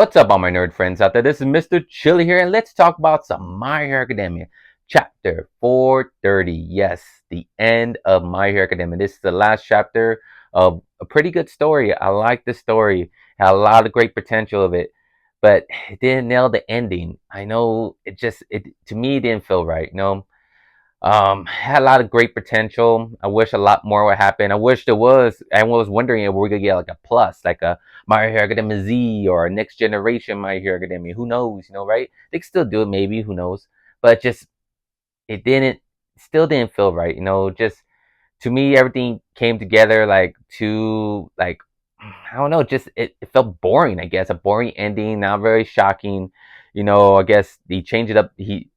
What's up, all my nerd friends out there? This is Mr. Chili here, and let's talk about some My Hero Academia. Chapter 430. Yes, the end of My Hero Academia. This is the last chapter of a pretty good story. I like the story. Had a lot of great potential of it, but it didn't nail the ending. I know it to me it didn't feel right. Had a lot of great potential. I wish a lot more would happen. I wish there was. I was wondering if we're gonna get like a plus, like a My Hero Academia Z or a next generation My Hero Academia. Who knows? Right? They could still do it, maybe. Who knows? But just it didn't. Still didn't feel right. Just to me, everything came together like too like I don't know. Just it felt boring. I guess a boring ending. Not very shocking. I guess they changed it up.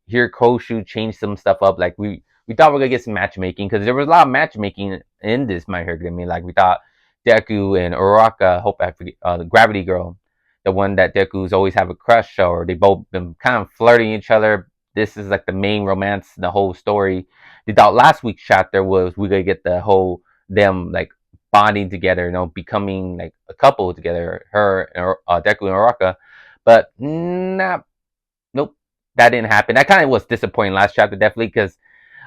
Here Koshu changed some stuff up. Like we thought we were gonna get some matchmaking because there was a lot of matchmaking in this My Hero Academia. Like we thought Deku and Uraka, hope I forget the Gravity Girl, the one that Deku's always have a crush, or they both been kind of flirting each other. This is like the main romance in the whole story. They thought last week's chapter was we gonna get the whole them like bonding together, becoming like a couple together, her and Deku and Uraka. But not, nope, that didn't happen. That kind of was disappointing last chapter, definitely, because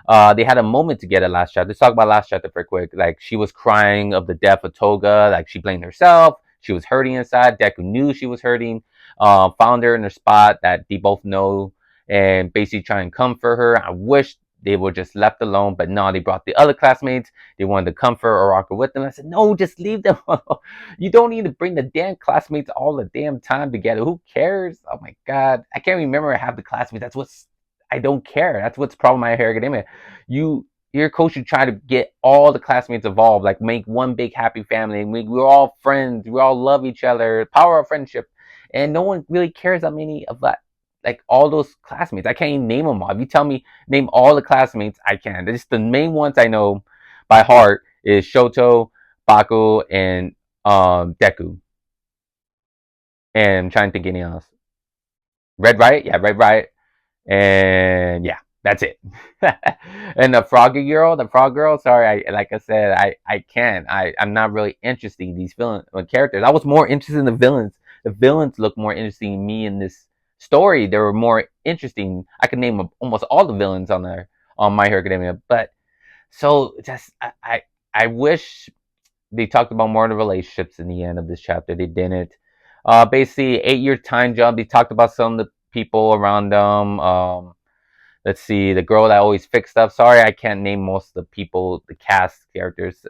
they had a moment together last chapter. Let's talk about last chapter for quick. Like she was crying of the death of Toga. Like she blamed herself. She was hurting inside. Deku knew she was hurting. Found her in her spot that they both know, and basically try and comfort her. I wish they were just left alone, but no, they brought the other classmates. They wanted to comfort Araka with them. I said, no, just leave them alone. You don't need to bring the damn classmates all the damn time together. Who cares? Oh my god, I can't remember half the classmates. That's what's I don't care. That's what's problem with My Hero Academia. Your coach should try to get all the classmates involved, like make one big happy family. We're all friends. We all love each other. Power of friendship, and no one really cares how many of that. Like all those classmates, I can't even name them all. If you tell me name all the classmates, I can. Just the main ones I know by heart is Shoto, Baku, and Deku. And I'm trying to think of anything else. Red Riot, yeah, Red Riot. And yeah, that's it. And the frog girl. Sorry, like I said, I can't. I'm not really interested in these villain characters. I was more interested in the villains. The villains look more interesting to me in this story. They were more interesting. I could name almost all the villains on there on My Hero Academia. But so just I wish they talked about more of the relationships in the end of this chapter. They didn't. Basically, 8 year time jump. They talked about some of the people around them. Let's see, the girl that always fixed stuff. Sorry, I can't name most of the people, the cast characters.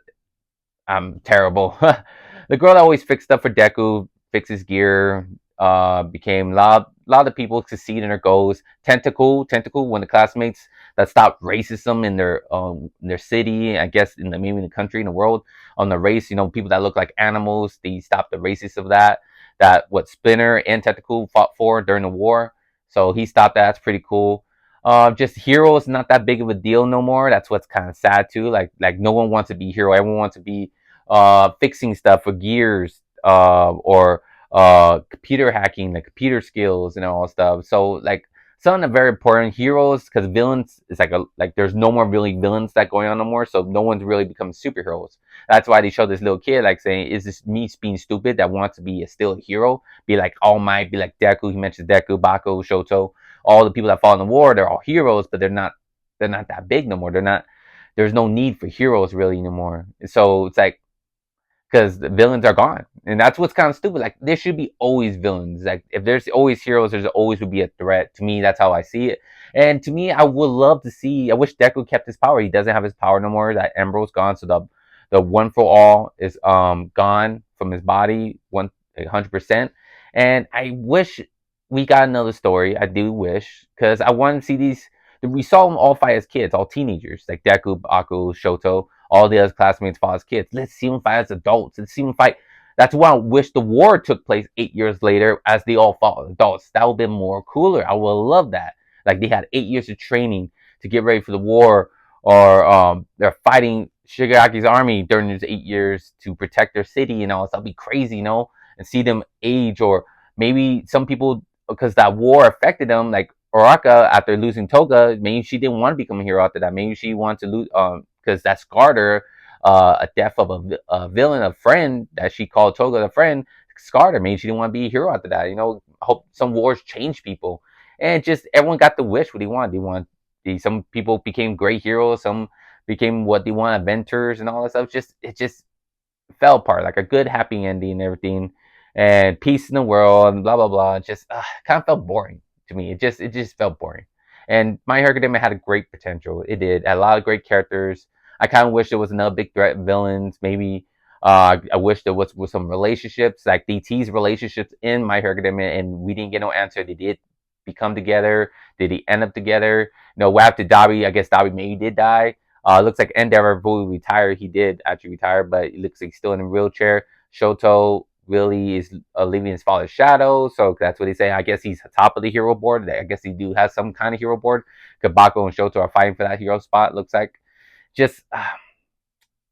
I'm terrible. The girl that always fixed stuff for Deku, fixes gear, became a lot of people succeed in their goals. Tentacle, one of the classmates that stopped racism in their city, I guess maybe in the country, in the world, on the race. People that look like animals. They stopped the racism of that. That what Splinter and Tentacle fought for during the war. So he stopped that. That's pretty cool. Just hero is not that big of a deal no more. That's what's kind of sad too. Like no one wants to be hero. Everyone wants to be fixing stuff for gears, or computer hacking, the computer skills and all stuff. So like some of the very important heroes, because villains is like there's no more really villains that going on no more. So no one's really become superheroes. That's why they show this little kid like saying, "Is this me being stupid that wants to be still a hero? Be like All Might, be like Deku." He mentions Deku, Baku, Shoto, all the people that fought in the war. They're all heroes, but they're not. They're not that big no more. They're not. There's no need for heroes really anymore. So it's like because the villains are gone, and that's what's kind of stupid. Like there should be always villains. Like if there's always heroes, there's always would be a threat. To me, that's how I see it. And to me, I would love to see. I wish Deku kept his power. He doesn't have his power no more. That Emerald's gone, so the one for all is gone from his body 100%. And I wish we got another story. I do wish because I want to see these. We saw them all fight as kids, all teenagers, like Deku, Baku, Shoto, all the other classmates fought as kids. Let's see them fight as adults. Let's see them fight. That's why I wish the war took place 8 years later as they all fought as adults. That would have been more cooler. I would love that. Like they had 8 years of training to get ready for the war, or they're fighting Shigaraki's army during these 8 years to protect their city and all. That'd be crazy, and see them age, or maybe some people because that war affected them, like Oraka after losing Toga, maybe she didn't want to become a hero after that. Maybe she wanted to lose, because that scarred her, a death of a villain, a friend that she called Toga a friend, scarred her. Maybe she didn't want to be a hero after that. I hope some wars change people, and just everyone got the wish what they wanted. Some people became great heroes. Some became what they want, inventors and all that stuff. It just fell apart, like a good happy ending and everything, and peace in the world and blah blah blah. It just kind of felt boring to me. It just felt boring. And My Hero Academia had a great potential. It did. It had a lot of great characters. I kind of wish there was another big threat villains. Maybe I wish there was some relationships, like DT's relationships in My Hero Academia, and we didn't get no answer. They did become together. Did he end up together? What happened to Dobby? I guess Dobby maybe did die. It looks like Endeavor fully retired. He did actually retire, but it looks like he's still in a wheelchair. Shoto really is leaving his father's shadow, so that's what they say. I guess he's top of the hero board. I guess he do have some kind of hero board. Kabako and Shoto are fighting for that hero spot. Looks like just like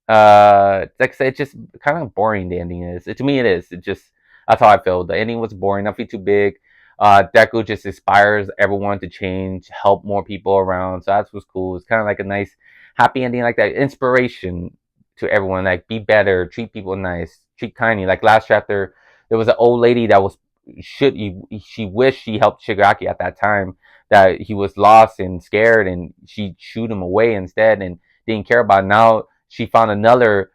I said, it's just kind of boring. The ending is. To me, it is. It just That's how I feel. The ending was boring. Nothing too big. Deku just inspires everyone to change, help more people around. So that's what's cool. It's kind of like a nice, happy ending, like that inspiration to everyone. Like be better, treat people nice, treat kindly. Like last chapter, there was an old lady that was she wished she helped Shigaraki at that time. That he was lost and scared, and she shooed him away instead, and didn't care about it. Now she found another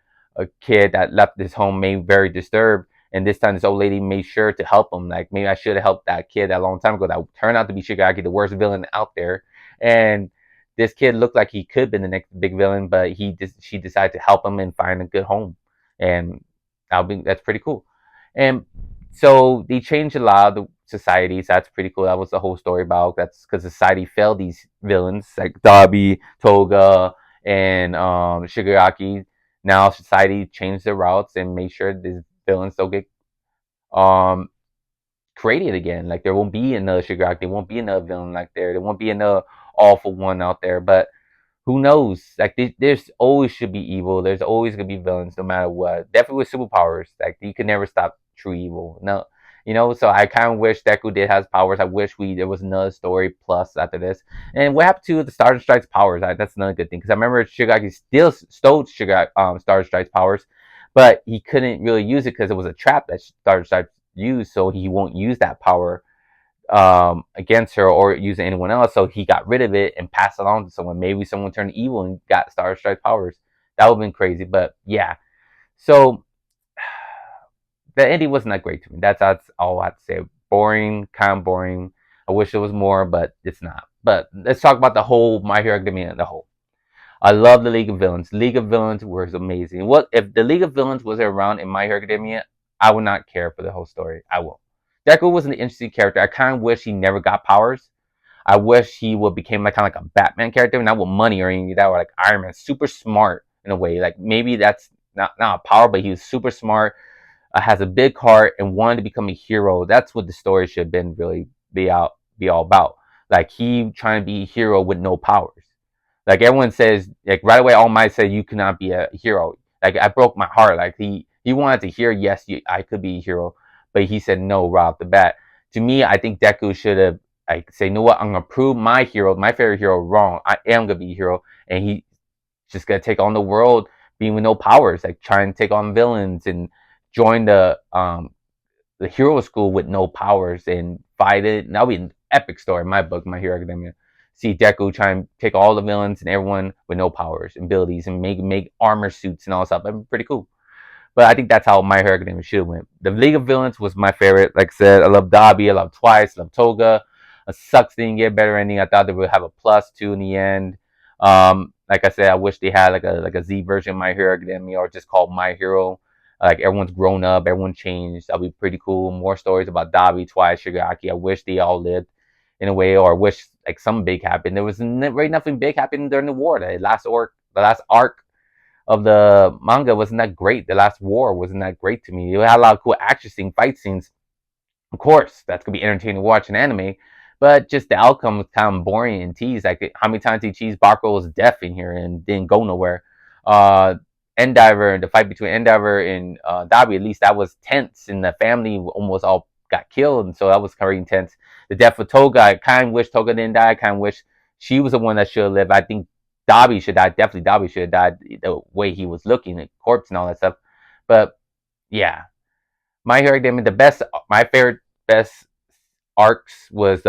kid that left his home, made very disturbed, and this time this old lady made sure to help him. Like maybe I should have helped that kid a long time ago. That turned out to be Shigaraki, the worst villain out there. And this kid looked like he could have been the next big villain, but she decided to help him and find a good home. And that's pretty cool. And so they changed a lot of the society, so that's pretty cool. That was the whole story about. That's because society failed these villains like Dabi, Toga, and Shigaraki. Now society changed their routes and made sure these villains don't get um created again. Like there won't be another Shigaraki, there won't be another villain like there won't be another awful one out there. But who knows? Like there's always should be evil. There's always gonna be villains, no matter what. Definitely with superpowers, like you can never stop true evil. No, So I kind of wish Deku did has powers. I wish there was another story plus after this. And what happened to the Star Strike's powers? That's another good thing because I remember Shigaraki still stole Star Strike's powers, but he couldn't really use it because it was a trap that Star Strike used. So he won't use that power against her or using anyone else. So he got rid of it and passed it on to someone. Maybe someone turned evil and got Star Strike powers. That would have been crazy. But yeah. So the ending wasn't that great to me. That's all I have to say. Boring, kind of boring. I wish there was more, but it's not. But let's talk about the whole My Hero Academia as a whole. I love the League of Villains. League of Villains was amazing. What if the League of Villains was around in My Hero Academia? I would not care for the whole story. I won't. Deku was an interesting character. I kind of wish he never got powers. I wish he would became like kind of like a Batman character, not with money or anything like that, or like Iron Man, super smart in a way. Like maybe that's not a power, but he was super smart, has a big heart, and wanted to become a hero. That's what the story should have been really be all about. Like he trying to be a hero with no powers. Like everyone says, like right away, All Might said you cannot be a hero. Like I broke my heart. Like he wanted to hear yes, I could be a hero, but he said no right off the bat. To me, I think Deku should have like say, you know what, I'm gonna prove my hero, my favorite hero, wrong. I am gonna be a hero, and he just gonna take on the world, being with no powers, like trying to take on villains and join the hero school with no powers and fight it. And that'll be an epic story in my book, My Hero Academia. See Deku try and take all the villains and everyone with no powers and abilities and make armor suits and all that stuff. That'd be pretty cool. But I think that's how My Hero Academia should have went. The League of Villains was my favorite. Like I said, I love Dabi, I love Twice, I love Toga. It sucks they didn't get a better ending. I thought they would have a plus two in the end. Like I said, I wish they had like a Z version of My Hero Academia or just called My Hero. Like everyone's grown up, everyone changed. That'll be pretty cool. More stories about Dabi, Twice, Shigaraki. I wish they all lived in a way, or wish like some big happened. There was really nothing big happened during the war. The last arc of the manga wasn't that great. The last war wasn't that great to me. It had a lot of cool action scenes, fight scenes. Of course, that's gonna be entertaining to watch an anime, but just the outcome was kind of boring and teased. Like how many times did Cheese Barco was deaf in here and didn't go nowhere? Uh, Endeavor, the fight between Endeavor and Dabi, at least that was tense, and the family almost all got killed, and so that was very intense. The death of Toga, I kind of wish Toga didn't die. I kind of wish she was the one that should have lived. I think Dabi should die. Definitely Dabi should have died the way he was looking, the corpse and all that stuff. But yeah, My Hero Academia, my favorite best arcs was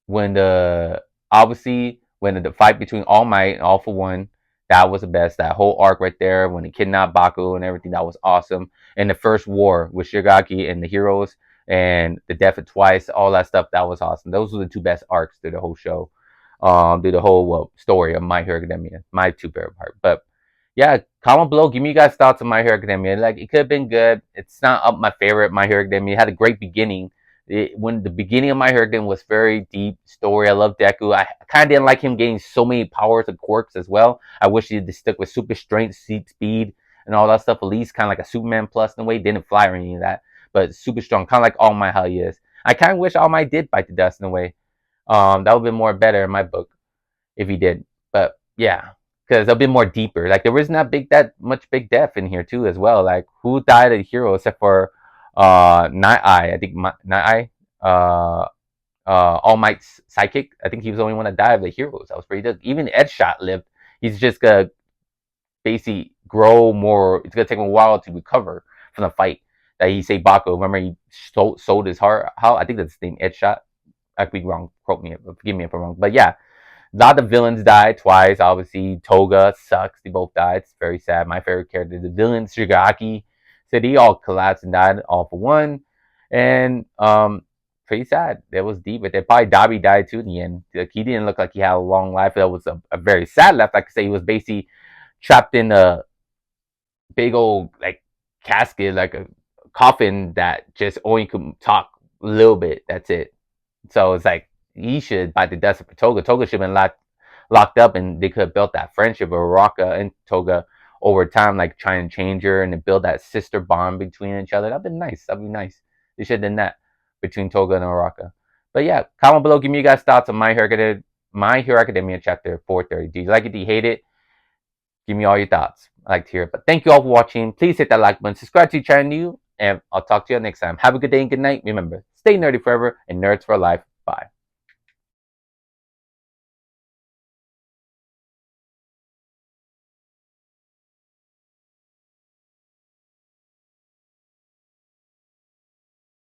when the obviously when the fight between All Might and All for One, that was the best. That whole arc right there when he kidnapped Baku and everything, that was awesome. And the first war with Shigaki and the heroes and the death of Twice, all that stuff, that was awesome. Those were the two best arcs through the whole show, through the whole story of My Hero Academia. My two favorite part. But yeah, comment below. Give me you guys thoughts on My Hero Academia. Like it could have been good. It's not up my favorite. My Hero Academia it had a great beginning. When the beginning of My Hero Academia was very deep story. I love Deku. I kind of didn't like him getting so many powers and quirks as well. I wish he'd stick with super strength, speed, and all that stuff. At least kind of like a Superman plus in a way. Didn't fly or any of that, but super strong, kind of like All Might how he is. I kind of wish All Might did bite the dust in a way. That would have been more better in my book if he did. But yeah, because a bit more deeper. Like there wasn't that much big death in here too as well. Like who died a hero except for Night Eye? I think Night Eye, All Might's psychic. I think he was the only one that died of the heroes. That was pretty good. Even Edgeshot lived. He's just gonna basically grow more. It's gonna take him a while to recover from the fight that he saved Baku. Remember he sold his heart. How I think that's his name, Edgeshot. I could be wrong. Quote me. Forgive me if I'm wrong. But yeah, a lot of villains died twice. Obviously, Toga sucks. They both died. It's very sad. My favorite character, the villain, Shigaraki, said he all collapsed and died all for one. And pretty sad. That was deep. But then probably Dabi died too in the end. Like, he didn't look like he had a long life. That was a very sad life. Like I say, he was basically trapped in a big old like casket, like a coffin that just only could talk a little bit. That's it. So it's like he should bite the dust for Toga. Toga should have been locked up, and they could have built that friendship of Raka and Toga over time, like trying to change her and to build that sister bond between each other. That'd been nice. That'd be nice. They should have done that between Toga and Araka. But yeah, comment below. Give me you guys thoughts on My Hero Academia chapter 430. Do you like it? Do you hate it? Give me all your thoughts. I like to hear it. But thank you all for watching. Please hit that like button. Subscribe to the channel, and I'll talk to you next time. Have a good day and good night. Remember, stay nerdy forever and nerds for life.